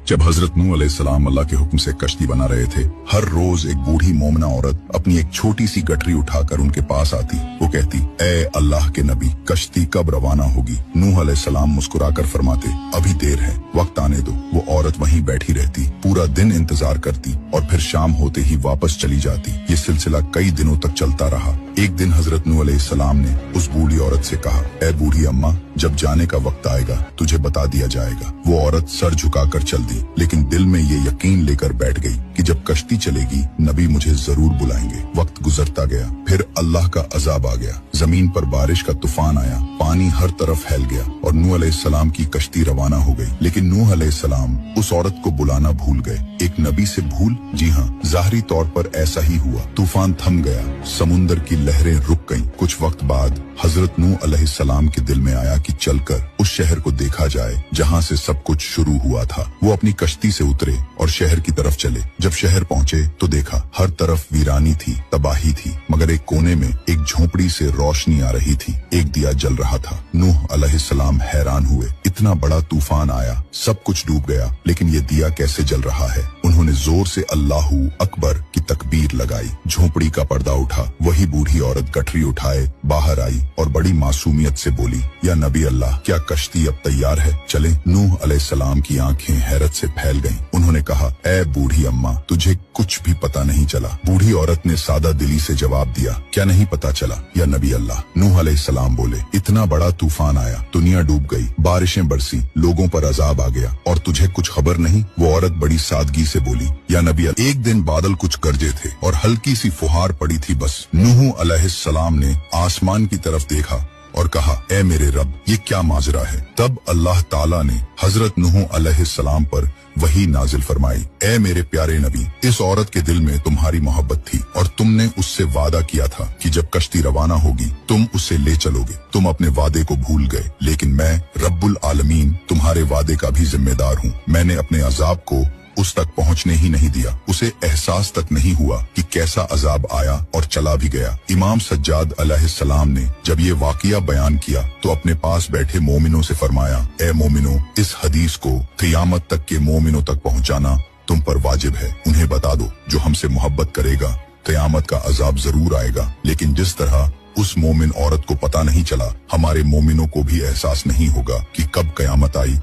जब हजरत नूह अलैहिस्सलाम अल्लाह के हुक्म से कश्ती बना रहे थे, हर रोज एक बूढ़ी मोमिना औरत अपनी एक छोटी सी गठरी उठाकर उनके पास आती। वो कहती, ए अल्लाह के नबी, कश्ती कब रवाना होगी? नूह अलैहिस्सलाम मुस्कुराकर फरमाते, अभी देर है, वक्त आने दो। वो औरत वहीं बैठी रहती, पूरा दिन इंतजार करती और फिर शाम होते ही वापस चली जाती। ये सिलसिला कई दिनों तक चलता रहा। एक दिन हजरत नूह अलैहिस्सलाम ने उस बूढ़ी औरत से कहा, ए बूढ़ी अम्मा, जब जाने का वक्त आएगा तुझे बता दिया जाएगा। वो औरत सर झुकाकर चल दी, लेकिन दिल में ये यकीन लेकर बैठ गई कि जब कश्ती चलेगी नबी मुझे जरूर बुलाएंगे। वक्त गुजरता गया, फिर अल्लाह का अजाब आ गया। जमीन पर बारिश का तूफान आया, पानी हर तरफ फैल गया और नूह अलैहिस्सलाम की कश्ती रवाना हो गई। लेकिन नूह अलैहिस्सलाम उस औरत को बुलाना भूल गए। एक नबी से भूल? जी हाँ, ज़ाहिरी तौर पर ऐसा ही हुआ। तूफान थम गया, समुंदर की लहरें रुक गईं। कुछ वक्त बाद हजरत नूह अलैहिस्सलाम के दिल में आया कि चलकर उस शहर को देखा जाए जहाँ से सब कुछ शुरू हुआ था। वो अपनी कश्ती से उतरे और शहर की तरफ चले। जब शहर पहुँचे तो देखा हर तरफ वीरानी थी, तबाही थी, मगर एक कोने में एक झोपड़ी से रोशनी आ रही थी। एक दिया जल रहा था। नूह अलैहिस्सलाम हैरान हुए, इतना बड़ा तूफान आया, सब कुछ डूब गया, लेकिन ये दिया कैसे जल रहा है? उन्होंने जोर से अल्लाहू अकबर की तकबीर लगाई। झोपड़ी का पर्दा उठा। वही बूढ़ी औरत गठरी उठाए बाहर आई और बड़ी मासूमियत से बोली, या नबी अल्लाह, क्या कश्ती अब तैयार है? चले। नूह अलैहिस्सलाम की आंखें हैरत से फैल गईं। उन्होंने कहा, ए बूढ़ी अम्मा, तुझे कुछ भी पता नहीं चला? बूढ़ी औरत ने सादा दिली से जवाब दिया, क्या नहीं पता चला या नबी अल्लाह? नूह अलैहिस्सलाम बोले, इतना बड़ा तूफान आया, दुनिया डूब गई, बारिशें बरसी, लोगों पर अजाब आ गया और तुझे कुछ खबर नहीं? वो औरत बड़ी सादगी से बोली, या नबी अल्लाह, एक दिन बादल कुछ गरजे थे और हल्की सी फुहार पड़ी थी, बस। नूह अलैहिस्सलाम ने आसमान की तरफ देखा और कहा, ए मेरे रब, ये क्या माजरा है? तब अल्लाह ताला ने हजरत नूह अलैहिस्सलाम पर वही नाजिल फरमाई, ए मेरे प्यारे नबी, इस औरत के दिल में तुम्हारी मोहब्बत थी और तुमने उससे वादा किया था कि जब कश्ती रवाना होगी तुम उसे ले चलोगे। तुम अपने वादे को भूल गए, लेकिन मैं रब्बुल आलमीन तुम्हारे वादे का भी जिम्मेदार हूँ। मैंने अपने अजाब को उस तक पहुंचने ही नहीं दिया। उसे एहसास तक नहीं हुआ कि कैसा अजाब आया और चला भी गया। इमाम सज्जाद अलैहिस्सलाम ने जब ये वाकया बयान किया तो अपने पास बैठे मोमिनों से फरमाया, ए मोमिनों, इस हदीस को क़यामत तक के मोमिनों तक पहुंचाना तुम पर वाजिब है। उन्हें बता दो, जो हमसे मोहब्बत करेगा क़यामत का अजाब जरूर आएगा, लेकिन जिस तरह उस मोमिन औरत को पता नहीं चला, हमारे मोमिनों को भी एहसास नहीं होगा कि कब क़यामत आई